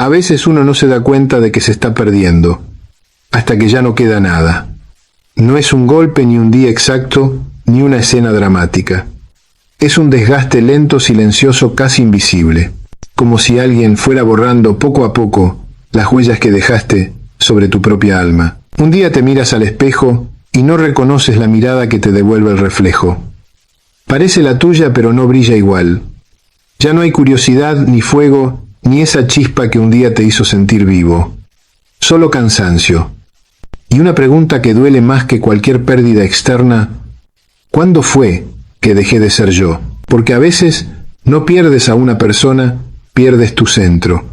A veces uno no se da cuenta de que se está perdiendo, hasta que ya no queda nada. No es un golpe ni un día exacto, ni una escena dramática. Es un desgaste lento, silencioso, casi invisible, como si alguien fuera borrando poco a poco las huellas que dejaste sobre tu propia alma. Un día te miras al espejo y no reconoces la mirada que te devuelve el reflejo. Parece la tuya, pero no brilla igual. Ya no hay curiosidad, ni fuego, ni esa chispa que un día te hizo sentir vivo. Solo cansancio. Y una pregunta que duele más que cualquier pérdida externa: ¿cuándo fue que dejé de ser yo? Porque a veces no pierdes a una persona, pierdes tu centro.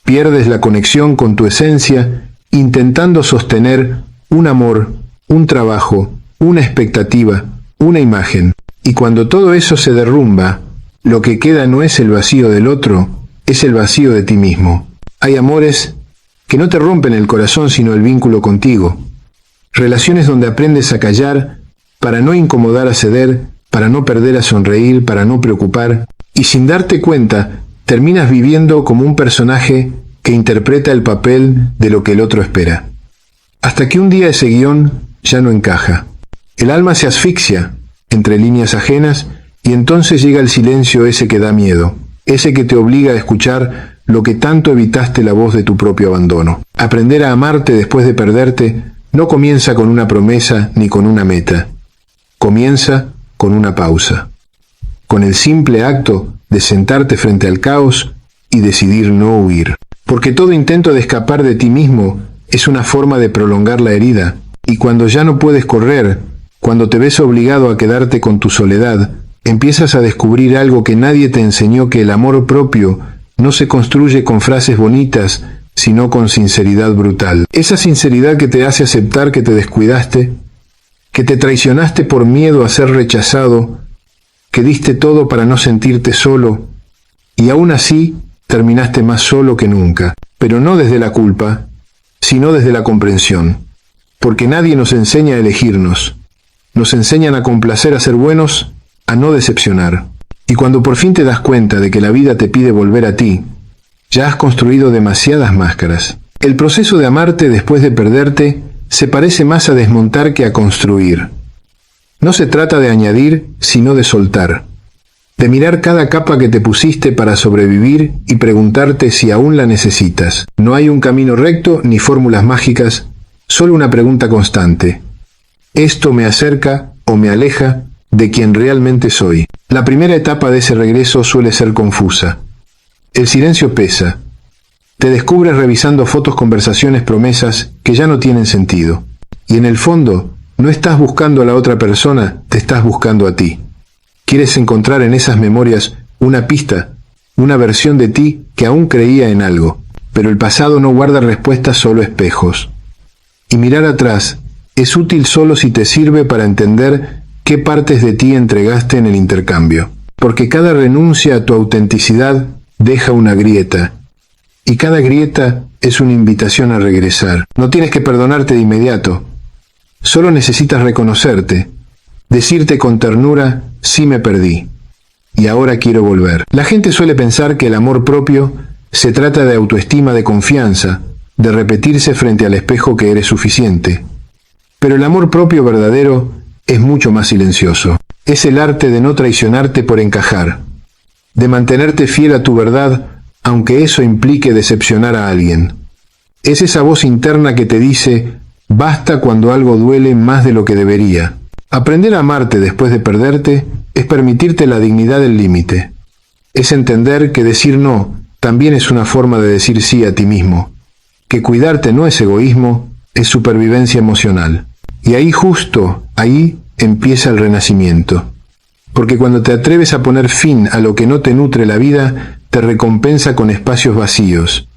Pierdes la conexión con tu esencia, intentando sostener un amor, un trabajo, una expectativa, una imagen. Y cuando todo eso se derrumba, lo que queda no es el vacío del otro, es el vacío de ti mismo. Hay amores que no te rompen el corazón sino el vínculo contigo. Relaciones donde aprendes a callar para no incomodar a ceder, para no perder a sonreír, para no preocupar, y sin darte cuenta terminas viviendo como un personaje que interpreta el papel de lo que el otro espera. Hasta que un día ese guión ya no encaja. El alma se asfixia entre líneas ajenas y entonces llega el silencio ese que da miedo, ese que te obliga a escuchar lo que tanto evitaste, la voz de tu propio abandono. Aprender a amarte después de perderte no comienza con una promesa ni con una meta. Comienza con una pausa. Con el simple acto de sentarte frente al caos y decidir no huir. Porque todo intento de escapar de ti mismo es una forma de prolongar la herida. Y cuando ya no puedes correr, cuando te ves obligado a quedarte con tu soledad, empiezas a descubrir algo que nadie te enseñó: que el amor propio no se construye con frases bonitas, sino con sinceridad brutal. Esa sinceridad que te hace aceptar que te descuidaste, que te traicionaste por miedo a ser rechazado, que diste todo para no sentirte solo, y aún así terminaste más solo que nunca. Pero no desde la culpa, sino desde la comprensión. Porque nadie nos enseña a elegirnos. Nos enseñan a complacer, a ser buenos, a no decepcionar. Y cuando por fin te das cuenta de que la vida te pide volver a ti, ya has construido demasiadas máscaras. El proceso de amarte después de perderte se parece más a desmontar que a construir. No se trata de añadir, sino de soltar. De mirar cada capa que te pusiste para sobrevivir y preguntarte si aún la necesitas. No hay un camino recto ni fórmulas mágicas, solo una pregunta constante. ¿Esto me acerca o me aleja de quien realmente soy? La primera etapa de ese regreso suele ser confusa. El silencio pesa. Te descubres revisando fotos, conversaciones, promesas que ya no tienen sentido. Y en el fondo, no estás buscando a la otra persona, te estás buscando a ti. Quieres encontrar en esas memorias una pista, una versión de ti que aún creía en algo. Pero el pasado no guarda respuestas, solo espejos. Y mirar atrás es útil solo si te sirve para entender qué partes de ti entregaste en el intercambio. Porque cada renuncia a tu autenticidad deja una grieta. Y cada grieta es una invitación a regresar. No tienes que perdonarte de inmediato. Solo necesitas reconocerte. Decirte con ternura: sí, me perdí. Y ahora quiero volver. La gente suele pensar que el amor propio se trata de autoestima, de confianza, de repetirse frente al espejo que eres suficiente. Pero el amor propio verdadero es mucho más silencioso. Es el arte de no traicionarte por encajar, de mantenerte fiel a tu verdad, aunque eso implique decepcionar a alguien. Es esa voz interna que te dice: basta, cuando algo duele más de lo que debería. Aprender a amarte después de perderte es permitirte la dignidad del límite. Es entender que decir no también es una forma de decir sí a ti mismo. Que cuidarte no es egoísmo, es supervivencia emocional. Y ahí, justo ahí, empieza el renacimiento. Porque cuando te atreves a poner fin a lo que no te nutre la vida, te recompensa con espacios vacíos.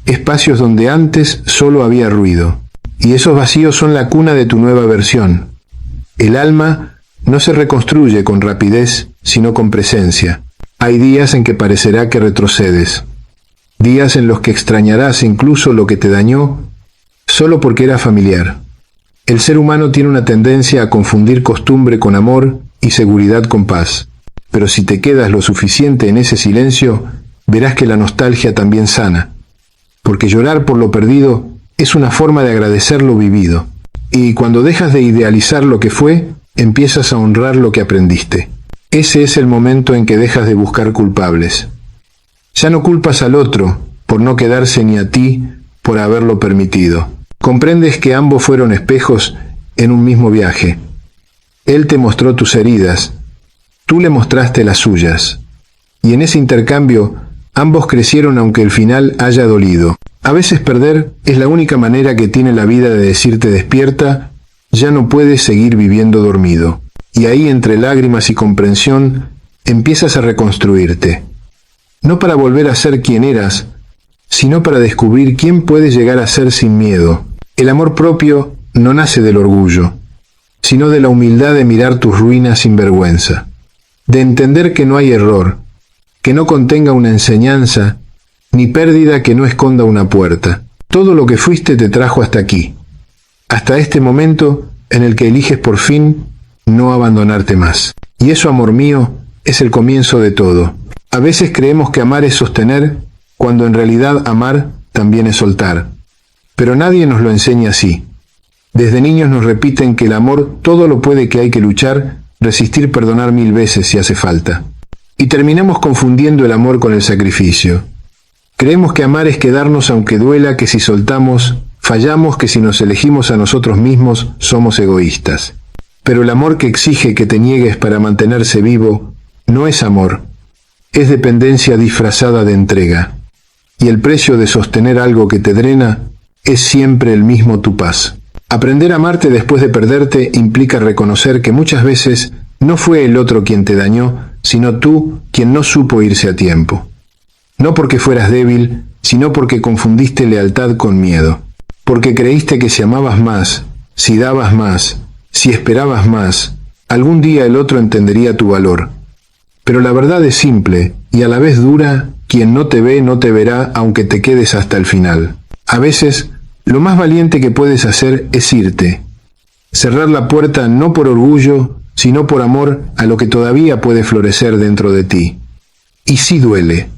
Espacios donde antes solo había ruido. Y esos vacíos son la cuna de tu nueva versión. El alma no se reconstruye con rapidez, sino con presencia. Hay días en que parecerá que retrocedes. Días en los que extrañarás incluso lo que te dañó, solo porque era familiar. El ser humano tiene una tendencia a confundir costumbre con amor y seguridad con paz. Pero si te quedas lo suficiente en ese silencio, verás que la nostalgia también sana. porque llorar por lo perdido es una forma de agradecer lo vivido. Y cuando dejas de idealizar lo que fue, empiezas a honrar lo que aprendiste. Ese es el momento en que dejas de buscar culpables. Ya no culpas al otro por no quedarse ni a ti por haberlo permitido. Comprendes que ambos fueron espejos en un mismo viaje. Él te mostró tus heridas, tú le mostraste las suyas. Y en ese intercambio, ambos crecieron aunque el final haya dolido. A veces perder es la única manera que tiene la vida de decirte despierta, ya no puedes seguir viviendo dormido. Y ahí, entre lágrimas y comprensión, empiezas a reconstruirte. No para volver a ser quien eras, sino para descubrir quién puedes llegar a ser sin miedo. El amor propio no nace del orgullo, sino de la humildad de mirar tus ruinas sin vergüenza, de entender que no hay error, que no contenga una enseñanza, ni pérdida que no esconda una puerta. Todo lo que fuiste te trajo hasta aquí, hasta este momento en el que eliges por fin no abandonarte más. Y eso, amor mío, es el comienzo de todo. A veces creemos que amar es sostener, cuando en realidad amar también es soltar. Pero nadie nos lo enseña así. Desde niños nos repiten que el amor todo lo puede, que hay que luchar, resistir, perdonar 1000 veces si hace falta. Y terminamos confundiendo el amor con el sacrificio. Creemos que amar es quedarnos aunque duela, que si soltamos, fallamos, que si nos elegimos a nosotros mismos, somos egoístas. Pero el amor que exige que te niegues para mantenerse vivo, no es amor, es dependencia disfrazada de entrega. Y el precio de sostener algo que te drena es siempre el mismo: tu paz. Aprender a amarte después de perderte implica reconocer que muchas veces no fue el otro quien te dañó, sino tú quien no supo irse a tiempo. No porque fueras débil, sino porque confundiste lealtad con miedo. Porque creíste que si amabas más, si dabas más, si esperabas más, algún día el otro entendería tu valor. Pero la verdad es simple y a la vez dura: quien no te ve no te verá aunque te quedes hasta el final. A veces, lo más valiente que puedes hacer es irte. Cerrar la puerta no por orgullo, sino por amor a lo que todavía puede florecer dentro de ti. Y sí duele.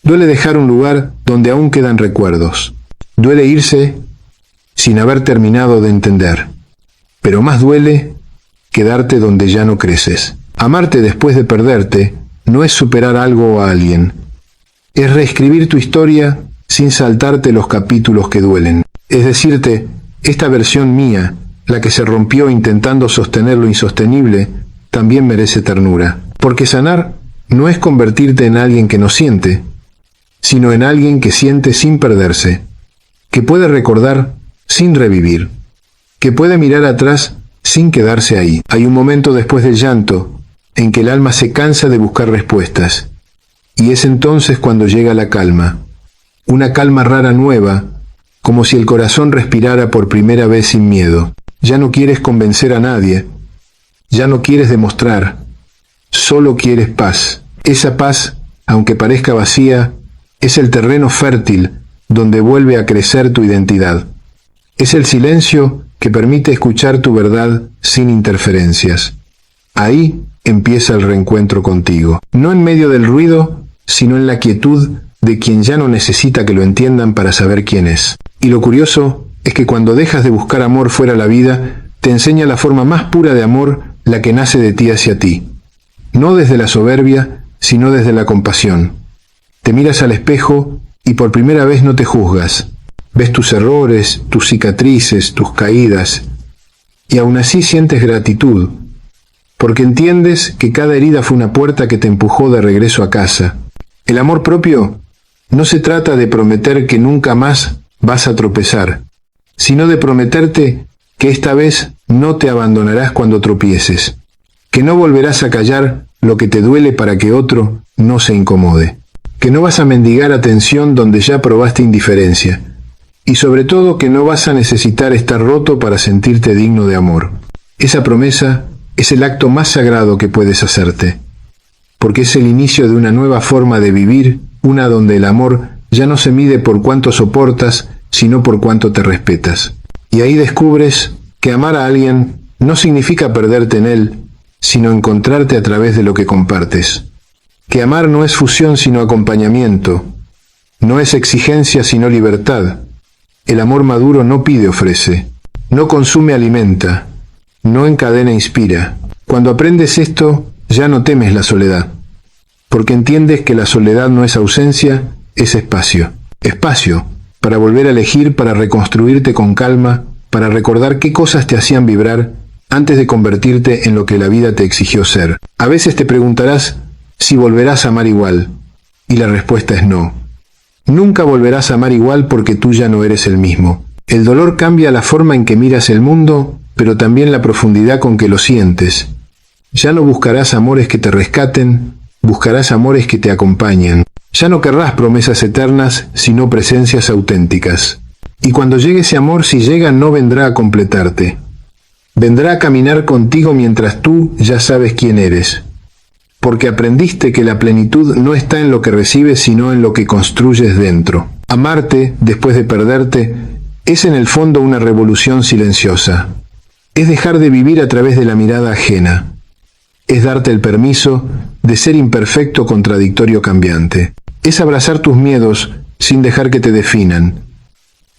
Duele dejar un lugar donde aún quedan recuerdos. Duele irse sin haber terminado de entender. Pero más duele quedarte donde ya no creces. Amarte después de perderte no es superar algo o a alguien. Es reescribir tu historia sin saltarte los capítulos que duelen. Es decirte, esta versión mía, la que se rompió intentando sostener lo insostenible, también merece ternura. Porque sanar no es convertirte en alguien que no siente, sino en alguien que siente sin perderse, que puede recordar sin revivir, que puede mirar atrás sin quedarse ahí. Hay un momento después del llanto en que el alma se cansa de buscar respuestas, y es entonces cuando llega la calma, una calma rara nueva, como si el corazón respirara por primera vez sin miedo. Ya no quieres convencer a nadie, ya no quieres demostrar, solo quieres paz. Esa paz, aunque parezca vacía, es el terreno fértil donde vuelve a crecer tu identidad. Es el silencio que permite escuchar tu verdad sin interferencias. Ahí empieza el reencuentro contigo, no en medio del ruido, sino en la quietud de quien ya no necesita que lo entiendan para saber quién es. Y lo curioso es que cuando dejas de buscar amor fuera la vida, te enseña la forma más pura de amor, la que nace de ti hacia ti. No desde la soberbia, sino desde la compasión. Te miras al espejo y por primera vez no te juzgas. Ves tus errores, tus cicatrices, tus caídas, y aún así sientes gratitud, porque entiendes que cada herida fue una puerta que te empujó de regreso a casa. El amor propio no se trata de prometer que nunca más vas a tropezar, sino de prometerte que esta vez no te abandonarás cuando tropieces, que no volverás a callar lo que te duele para que otro no se incomode, que no vas a mendigar atención donde ya probaste indiferencia, y sobre todo que no vas a necesitar estar roto para sentirte digno de amor. Esa promesa es el acto más sagrado que puedes hacerte, porque es el inicio de una nueva forma de vivir, una donde el amor ya no se mide por cuánto soportas, sino por cuánto te respetas. Y ahí descubres que amar a alguien no significa perderte en él, sino encontrarte a través de lo que compartes. Que amar no es fusión sino acompañamiento, No es exigencia sino libertad. El amor maduro no pide, ofrece. No consume, alimenta. No encadena, inspira. Cuando aprendes esto, ya no temes la soledad. Porque entiendes que la soledad no es ausencia, es espacio. Espacio para volver a elegir, para reconstruirte con calma, para recordar qué cosas te hacían vibrar antes de convertirte en lo que la vida te exigió ser. A veces te preguntarás si volverás a amar igual. Y la respuesta es no. Nunca volverás a amar igual porque tú ya no eres el mismo. El dolor cambia la forma en que miras el mundo, pero también la profundidad con que lo sientes. Ya no buscarás amores que te rescaten, buscarás amores que te acompañen. Ya no querrás promesas eternas, sino presencias auténticas. Y cuando llegue ese amor, si llega, no vendrá a completarte. Vendrá a caminar contigo mientras tú ya sabes quién eres. Porque aprendiste que la plenitud no está en lo que recibes, sino en lo que construyes dentro. Amarte, después de perderte, es en el fondo una revolución silenciosa. Es dejar de vivir a través de la mirada ajena. Es darte el permiso de ser imperfecto, contradictorio, cambiante. Es abrazar tus miedos sin dejar que te definan.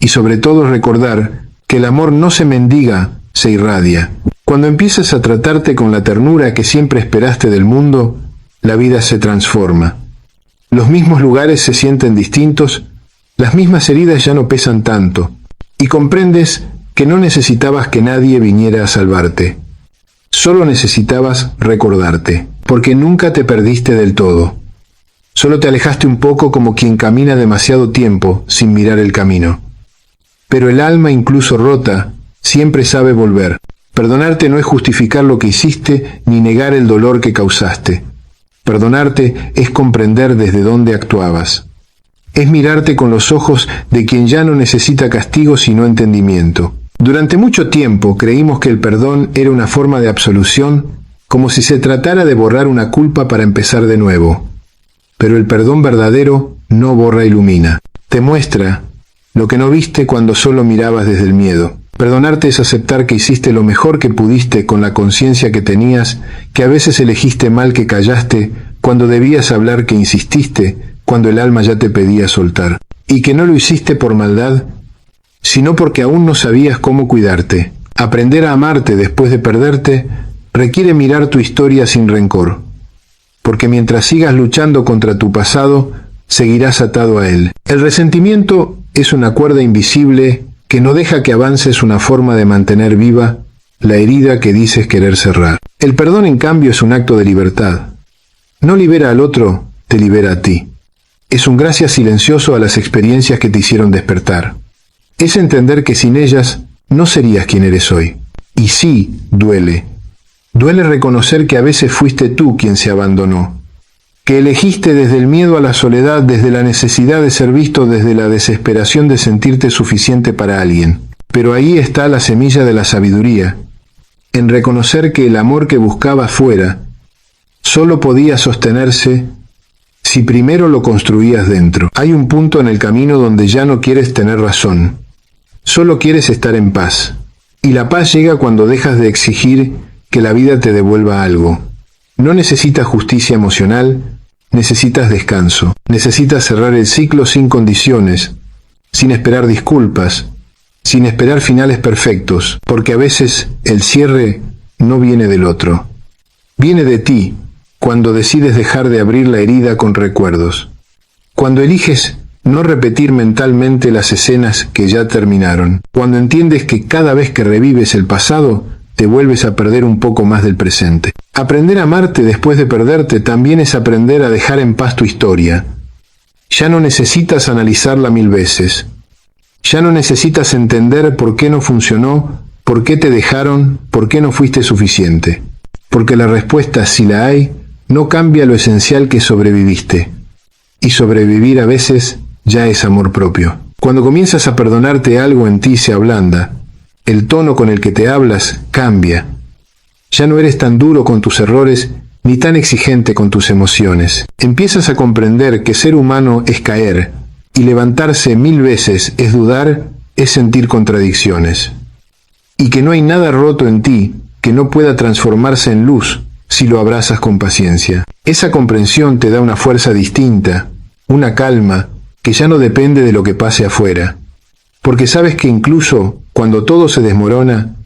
Y sobre todo recordar que el amor no se mendiga, se irradia. Cuando empiezas a tratarte con la ternura que siempre esperaste del mundo, la vida se transforma. Los mismos lugares se sienten distintos, las mismas heridas ya no pesan tanto, y comprendes que no necesitabas que nadie viniera a salvarte. Solo necesitabas recordarte, porque nunca te perdiste del todo. Solo te alejaste un poco como quien camina demasiado tiempo sin mirar el camino. Pero el alma, incluso rota, siempre sabe volver. Perdonarte no es justificar lo que hiciste ni negar el dolor que causaste. Perdonarte es comprender desde dónde actuabas. Es mirarte con los ojos de quien ya no necesita castigo sino entendimiento. Durante mucho tiempo creímos que el perdón era una forma de absolución, como si se tratara de borrar una culpa para empezar de nuevo. Pero el perdón verdadero no borra, ilumina. Te muestra lo que no viste cuando solo mirabas desde el miedo. Perdonarte es aceptar que hiciste lo mejor que pudiste con la conciencia que tenías, que a veces elegiste mal, que callaste cuando debías hablar, que insististe cuando el alma ya te pedía soltar, y que no lo hiciste por maldad, sino porque aún no sabías cómo cuidarte. Aprender a amarte después de perderte requiere mirar tu historia sin rencor, porque mientras sigas luchando contra tu pasado, seguirás atado a él. El resentimiento es una cuerda invisible que no deja que avances, una forma de mantener viva la herida que dices querer cerrar. El perdón, en cambio, es un acto de libertad. No libera al otro, te libera a ti. Es un gracias silencioso a las experiencias que te hicieron despertar. Es entender que sin ellas no serías quien eres hoy. Y sí, duele. Duele reconocer que a veces fuiste tú quien se abandonó. Que elegiste desde el miedo a la soledad, desde la necesidad de ser visto, desde la desesperación de sentirte suficiente para alguien. Pero ahí está la semilla de la sabiduría, en reconocer que el amor que buscabas fuera solo podía sostenerse si primero lo construías dentro. Hay un punto en el camino donde ya no quieres tener razón, solo quieres estar en paz. Y la paz llega cuando dejas de exigir que la vida te devuelva algo. No necesitas justicia emocional, necesitas descanso. Necesitas cerrar el ciclo sin condiciones, sin esperar disculpas, sin esperar finales perfectos, porque a veces el cierre no viene del otro. Viene de ti, cuando decides dejar de abrir la herida con recuerdos. Cuando eliges no repetir mentalmente las escenas que ya terminaron. Cuando entiendes que cada vez que revives el pasado, te vuelves a perder un poco más del presente. Aprender a amarte después de perderte también es aprender a dejar en paz tu historia. Ya no necesitas analizarla 1000 veces. Ya no necesitas entender por qué no funcionó, por qué te dejaron, por qué no fuiste suficiente. Porque la respuesta, si la hay, no cambia lo esencial, que sobreviviste. Y sobrevivir a veces ya es amor propio. Cuando comienzas a perdonarte, algo en ti se ablanda. El tono con el que te hablas cambia. Ya no eres tan duro con tus errores ni tan exigente con tus emociones. Empiezas a comprender que ser humano es caer, y levantarse 1000 veces es dudar, es sentir contradicciones. Y que no hay nada roto en ti que no pueda transformarse en luz si lo abrazas con paciencia. Esa comprensión te da una fuerza distinta, una calma que ya no depende de lo que pase afuera, porque sabes que incluso cuando todo se desmorona,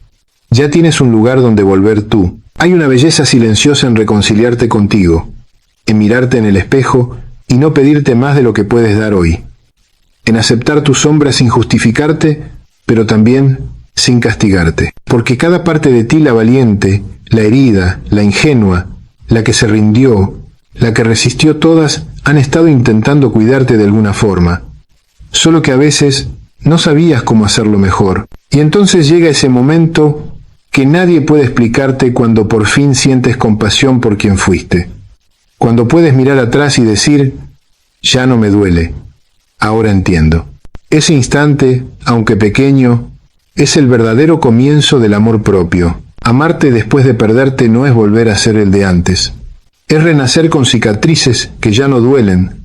ya tienes un lugar donde volver tú. Hay una belleza silenciosa en reconciliarte contigo, en mirarte en el espejo y no pedirte más de lo que puedes dar hoy, en aceptar tu sombra sin justificarte, pero también sin castigarte, porque cada parte de ti, la valiente, la herida, la ingenua, la que se rindió, la que resistió, todas han estado intentando cuidarte de alguna forma, solo que a veces no sabías cómo hacerlo mejor. Y entonces llega ese momento que nadie puede explicarte, cuando por fin sientes compasión por quien fuiste, cuando puedes mirar atrás y decir, ya no me duele, ahora entiendo. Ese instante, aunque pequeño, es el verdadero comienzo del amor propio. Amarte después de perderte no es volver a ser el de antes. Es renacer con cicatrices que ya no duelen,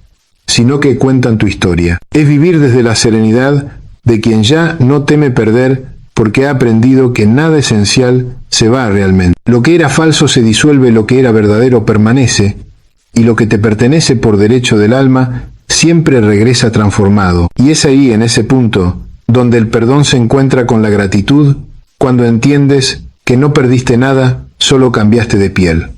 sino que cuentan tu historia. Es vivir desde la serenidad de quien ya no teme perder, porque ha aprendido que nada esencial se va realmente. Lo que era falso se disuelve, lo que era verdadero permanece, y lo que te pertenece por derecho del alma siempre regresa transformado. Y es ahí, en ese punto, donde el perdón se encuentra con la gratitud, cuando entiendes que no perdiste nada, solo cambiaste de piel.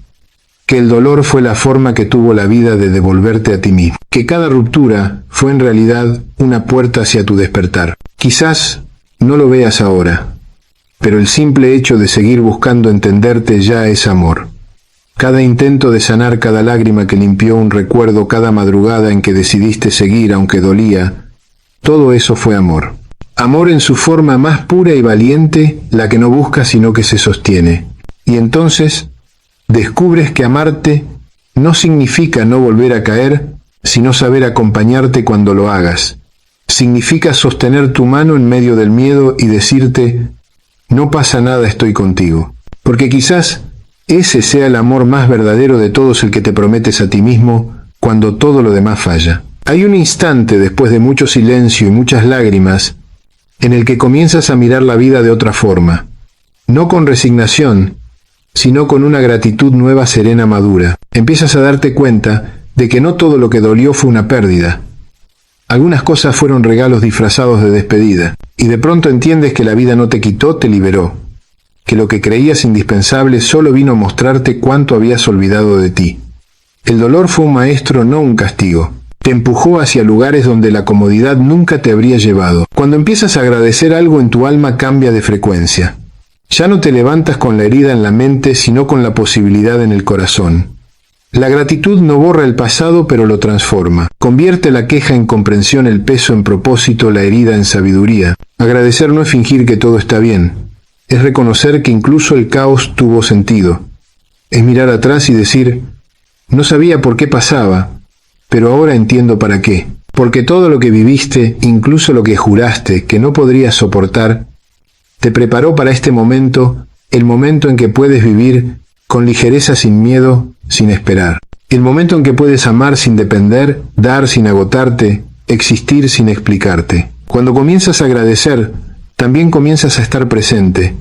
Que el dolor fue la forma que tuvo la vida de devolverte a ti mismo. Que cada ruptura fue en realidad una puerta hacia tu despertar. Quizás no lo veas ahora, pero el simple hecho de seguir buscando entenderte ya es amor. Cada intento de sanar, cada lágrima que limpió un recuerdo, cada madrugada en que decidiste seguir aunque dolía, todo eso fue amor. Amor en su forma más pura y valiente, la que no busca sino que se sostiene. Y entonces descubres que amarte no significa no volver a caer, sino saber acompañarte cuando lo hagas. Significa sostener tu mano en medio del miedo y decirte, no pasa nada, estoy contigo. Porque quizás ese sea el amor más verdadero de todos, el que te prometes a ti mismo cuando todo lo demás falla. Hay un instante después de mucho silencio y muchas lágrimas en el que comienzas a mirar la vida de otra forma, no con resignación, sino con una gratitud nueva, serena, madura. Empiezas a darte cuenta de que no todo lo que dolió fue una pérdida. Algunas cosas fueron regalos disfrazados de despedida, y de pronto entiendes que la vida no te quitó, te liberó, que lo que creías indispensable solo vino a mostrarte cuánto habías olvidado de ti. El dolor fue un maestro, no un castigo. Te empujó hacia lugares donde la comodidad nunca te habría llevado. Cuando empiezas a agradecer algo en tu alma, cambia de frecuencia. Ya no te levantas con la herida en la mente, sino con la posibilidad en el corazón. La gratitud no borra el pasado, pero lo transforma. Convierte la queja en comprensión, el peso en propósito, la herida en sabiduría. Agradecer no es fingir que todo está bien. Es reconocer que incluso el caos tuvo sentido. Es mirar atrás y decir, no sabía por qué pasaba, pero ahora entiendo para qué. Porque todo lo que viviste, incluso lo que juraste que no podrías soportar, te preparó para este momento, el momento en que puedes vivir con ligereza, sin miedo, sin esperar. El momento en que puedes amar sin depender, dar sin agotarte, existir sin explicarte. Cuando comienzas a agradecer, también comienzas a estar presente.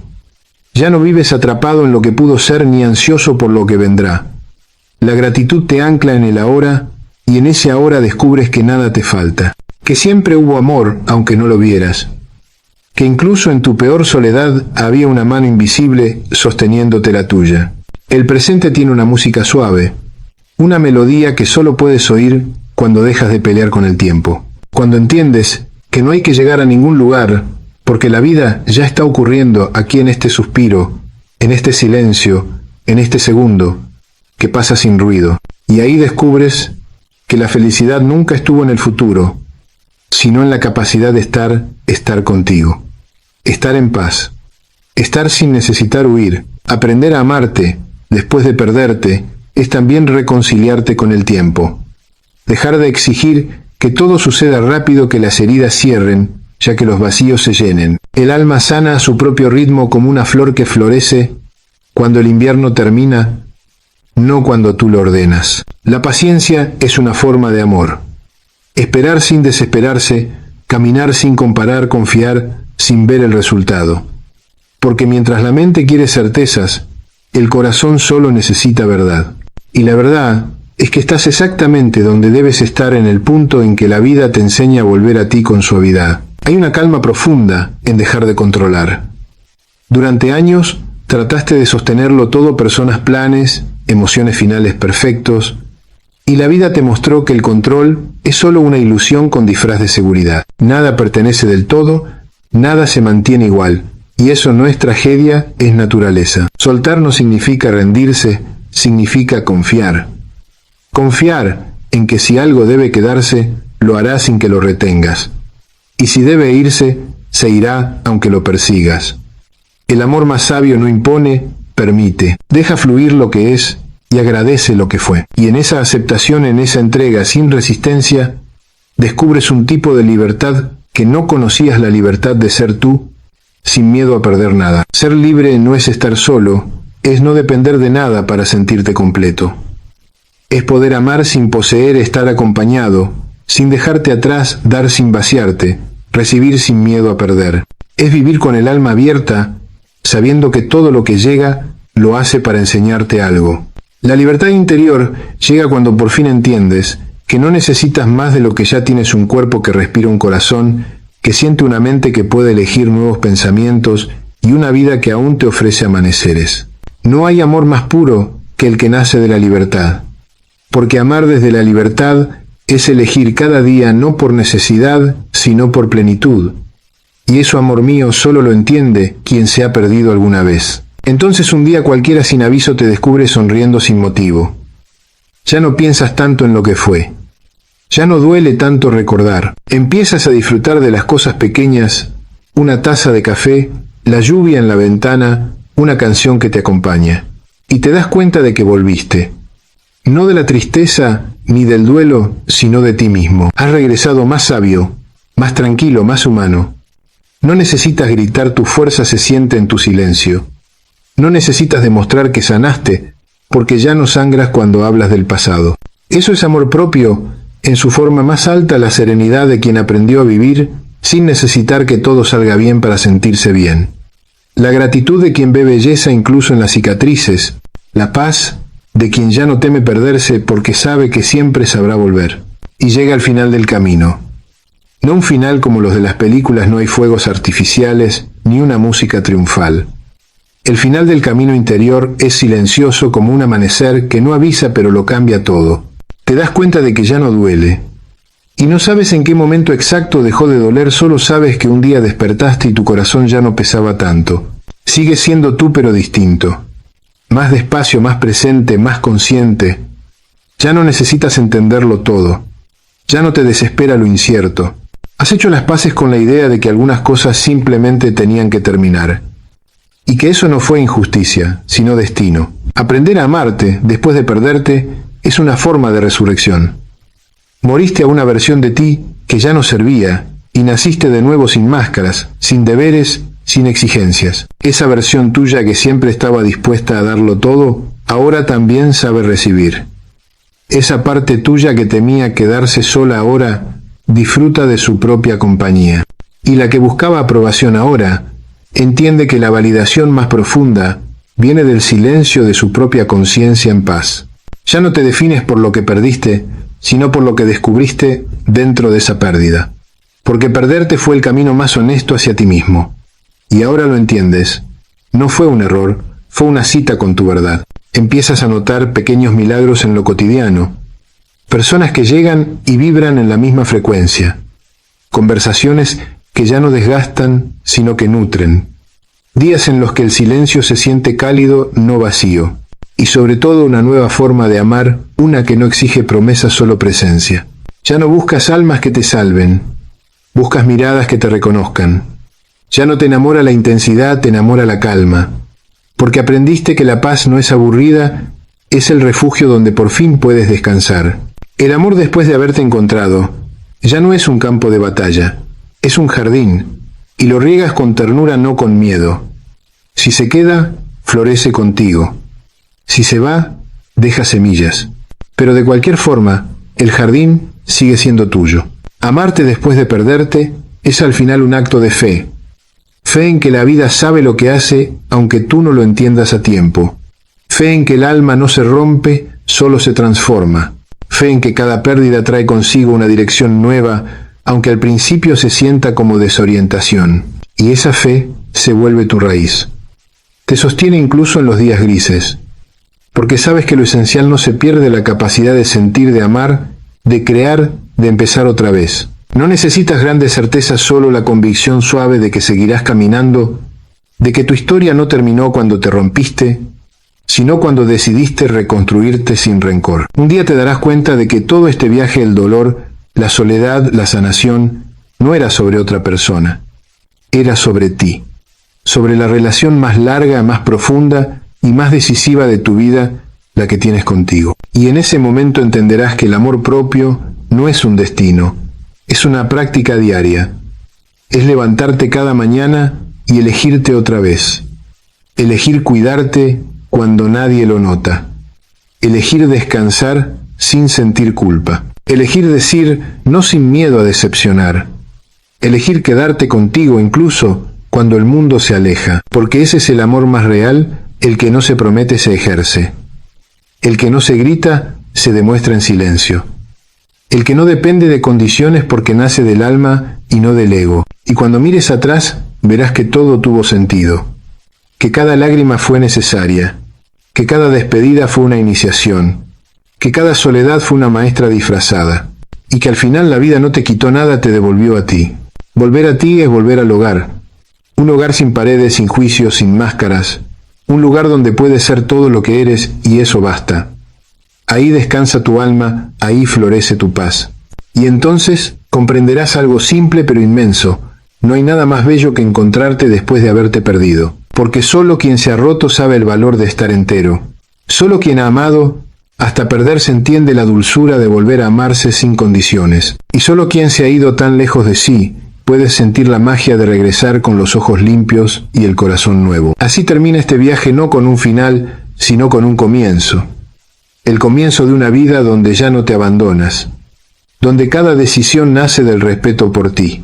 Ya no vives atrapado en lo que pudo ser ni ansioso por lo que vendrá. La gratitud te ancla en el ahora, y en ese ahora descubres que nada te falta. Que siempre hubo amor, aunque no lo vieras. Que incluso en tu peor soledad había una mano invisible sosteniéndote la tuya. El presente tiene una música suave, una melodía que solo puedes oír cuando dejas de pelear con el tiempo. Cuando entiendes que no hay que llegar a ningún lugar, porque la vida ya está ocurriendo aquí en este suspiro, en este silencio, en este segundo, que pasa sin ruido. Y ahí descubres que la felicidad nunca estuvo en el futuro, sino en la capacidad de estar contigo. Estar en paz, estar sin necesitar huir, aprender a amarte después de perderte, es también reconciliarte con el tiempo. Dejar de exigir que todo suceda rápido, que las heridas cierren, ya que los vacíos se llenen. El alma sana a su propio ritmo, como una flor que florece cuando el invierno termina, no cuando tú lo ordenas. La paciencia es una forma de amor. Esperar sin desesperarse, caminar sin comparar, confiar sin ver el resultado. Porque mientras la mente quiere certezas, el corazón solo necesita verdad. Y la verdad es que estás exactamente donde debes estar en el punto en que la vida te enseña a volver a ti con suavidad. Hay una calma profunda en dejar de controlar. Durante años trataste de sostenerlo todo, personas, planes, emociones finales perfectos, y la vida te mostró que el control es solo una ilusión con disfraz de seguridad. Nada pertenece del todo, nada se mantiene igual, y eso no es tragedia, es naturaleza. Soltar no significa rendirse, significa confiar. Confiar en que si algo debe quedarse, lo hará sin que lo retengas. Y si debe irse, se irá aunque lo persigas. El amor más sabio no impone, permite. Deja fluir lo que es y agradece lo que fue. Y en esa aceptación, en esa entrega sin resistencia, descubres un tipo de libertad que no conocías, la libertad de ser tú, sin miedo a perder nada. Ser libre no es estar solo, es no depender de nada para sentirte completo. Es poder amar sin poseer, estar acompañado, sin dejarte atrás, dar sin vaciarte, recibir sin miedo a perder. Es vivir con el alma abierta, sabiendo que todo lo que llega lo hace para enseñarte algo. La libertad interior llega cuando por fin entiendes que no necesitas más de lo que ya tienes: un cuerpo que respira, un corazón que siente, una mente que puede elegir nuevos pensamientos y una vida que aún te ofrece amaneceres. No hay amor más puro que el que nace de la libertad. Porque amar desde la libertad es elegir cada día no por necesidad, sino por plenitud. Y eso, amor mío, solo lo entiende quien se ha perdido alguna vez. Entonces un día cualquiera sin aviso te descubre sonriendo sin motivo. Ya no piensas tanto en lo que fue. Ya no duele tanto recordar. Empiezas a disfrutar de las cosas pequeñas: una taza de café, la lluvia en la ventana, una canción que te acompaña. Y te das cuenta de que volviste. No de la tristeza ni del duelo, sino de ti mismo. Has regresado más sabio, más tranquilo, más humano. No necesitas gritar, tu fuerza se siente en tu silencio. No necesitas demostrar que sanaste, porque ya no sangras cuando hablas del pasado. Eso es amor propio, en su forma más alta, la serenidad de quien aprendió a vivir sin necesitar que todo salga bien para sentirse bien. La gratitud de quien ve belleza incluso en las cicatrices. La paz de quien ya no teme perderse porque sabe que siempre sabrá volver. Y llega al final del camino. No un final como los de las películas, no hay fuegos artificiales ni una música triunfal. El final del camino interior es silencioso como un amanecer que no avisa pero lo cambia todo. Te das cuenta de que ya no duele. Y no sabes en qué momento exacto dejó de doler, solo sabes que un día despertaste y tu corazón ya no pesaba tanto. Sigues siendo tú pero distinto. Más despacio, más presente, más consciente. Ya no necesitas entenderlo todo. Ya no te desespera lo incierto. Has hecho las paces con la idea de que algunas cosas simplemente tenían que terminar. Y que eso no fue injusticia, sino destino. Aprender a amarte después de perderte es una forma de resurrección. Moriste a una versión de ti que ya no servía y naciste de nuevo sin máscaras, sin deberes, sin exigencias. Esa versión tuya que siempre estaba dispuesta a darlo todo, ahora también sabe recibir. Esa parte tuya que temía quedarse sola ahora, disfruta de su propia compañía. Y la que buscaba aprobación ahora, entiende que la validación más profunda viene del silencio de su propia conciencia en paz. Ya no te defines por lo que perdiste, sino por lo que descubriste dentro de esa pérdida. Porque perderte fue el camino más honesto hacia ti mismo. Y ahora lo entiendes. No fue un error, fue una cita con tu verdad. Empiezas a notar pequeños milagros en lo cotidiano. Personas que llegan y vibran en la misma frecuencia. Conversaciones que ya no desgastan, sino que nutren. Días en los que el silencio se siente cálido, no vacío. Y sobre todo una nueva forma de amar, una que no exige promesas, solo presencia. Ya no buscas almas que te salven. Buscas miradas que te reconozcan. Ya no te enamora la intensidad, te enamora la calma. Porque aprendiste que la paz no es aburrida, es el refugio donde por fin puedes descansar. El amor, después de haberte encontrado, ya no es un campo de batalla, es un jardín, y lo riegas con ternura, no con miedo. Si se queda, florece contigo. Si se va, deja semillas. Pero de cualquier forma, el jardín sigue siendo tuyo. Amarte después de perderte es al final un acto de fe. Fe en que la vida sabe lo que hace, aunque tú no lo entiendas a tiempo. Fe en que el alma no se rompe, solo se transforma. Fe en que cada pérdida trae consigo una dirección nueva, aunque al principio se sienta como desorientación. Y esa fe se vuelve tu raíz. Te sostiene incluso en los días grises, porque sabes que lo esencial no se pierde: la capacidad de sentir, de amar, de crear, de empezar otra vez. No necesitas grandes certezas, solo la convicción suave de que seguirás caminando, de que tu historia no terminó cuando te rompiste, sino cuando decidiste reconstruirte sin rencor. Un día te darás cuenta de que todo este viaje, el dolor, la soledad, la sanación, no era sobre otra persona, era sobre ti, sobre la relación más larga, más profunda y más decisiva de tu vida, la que tienes contigo. Y en ese momento entenderás que el amor propio no es un destino, es una práctica diaria. Es levantarte cada mañana y elegirte otra vez. Elegir cuidarte cuando nadie lo nota. Elegir descansar sin sentir culpa. Elegir decir no sin miedo a decepcionar. Elegir quedarte contigo incluso cuando el mundo se aleja. Porque ese es el amor más real, el que no se promete se ejerce. El que no se grita se demuestra en silencio. El que no depende de condiciones porque nace del alma y no del ego. Y cuando mires atrás, verás que todo tuvo sentido, que cada lágrima fue necesaria, que cada despedida fue una iniciación, que cada soledad fue una maestra disfrazada, y que al final la vida no te quitó nada, te devolvió a ti. Volver a ti es volver al hogar, un hogar sin paredes, sin juicios, sin máscaras, un lugar donde puedes ser todo lo que eres y eso basta. Ahí descansa tu alma, ahí florece tu paz. Y entonces comprenderás algo simple pero inmenso: no hay nada más bello que encontrarte después de haberte perdido, porque solo quien se ha roto sabe el valor de estar entero. Solo quien ha amado hasta perderse entiende la dulzura de volver a amarse sin condiciones. Y solo quien se ha ido tan lejos de sí puede sentir la magia de regresar con los ojos limpios y el corazón nuevo. Así termina este viaje, no con un final, sino con un comienzo. El comienzo de una vida donde ya no te abandonas, donde cada decisión nace del respeto por ti,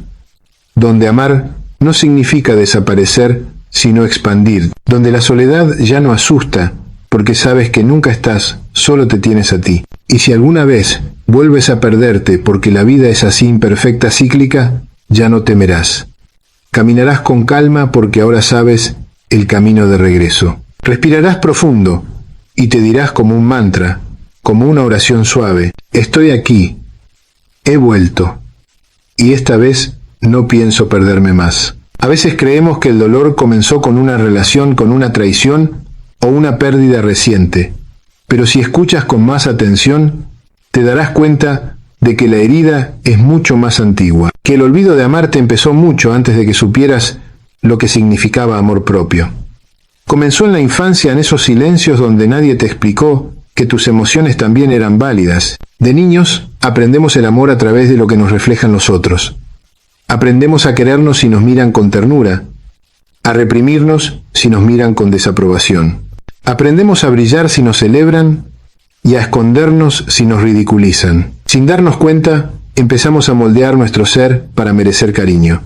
donde amar no significa desaparecer, sino expandir, donde la soledad ya no asusta, porque sabes que nunca estás, solo te tienes a ti. Y si alguna vez vuelves a perderte porque la vida es así imperfecta, cíclica, ya no temerás. Caminarás con calma porque ahora sabes el camino de regreso. Respirarás profundo y te dirás como un mantra, como una oración suave: estoy aquí, he vuelto, y esta vez no pienso perderme más. A veces creemos que el dolor comenzó con una relación, con una traición o una pérdida reciente, pero si escuchas con más atención, te darás cuenta de que la herida es mucho más antigua, que el olvido de amarte empezó mucho antes de que supieras lo que significaba amor propio. Comenzó en la infancia, en esos silencios donde nadie te explicó que tus emociones también eran válidas. De niños aprendemos el amor a través de lo que nos reflejan los otros. Aprendemos a querernos si nos miran con ternura, a reprimirnos si nos miran con desaprobación. Aprendemos a brillar si nos celebran y a escondernos si nos ridiculizan. Sin darnos cuenta, empezamos a moldear nuestro ser para merecer cariño.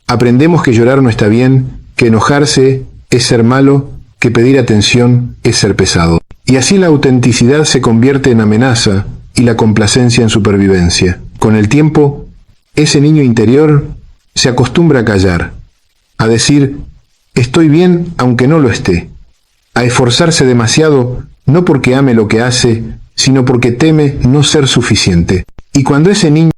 Aprendemos que llorar no está bien, que enojarse es ser malo, que pedir atención es ser pesado. Y así la autenticidad se convierte en amenaza y la complacencia en supervivencia. Con el tiempo, ese niño interior se acostumbra a callar, a decir estoy bien aunque no lo esté, a esforzarse demasiado no porque ame lo que hace, sino porque teme no ser suficiente. Y cuando ese niño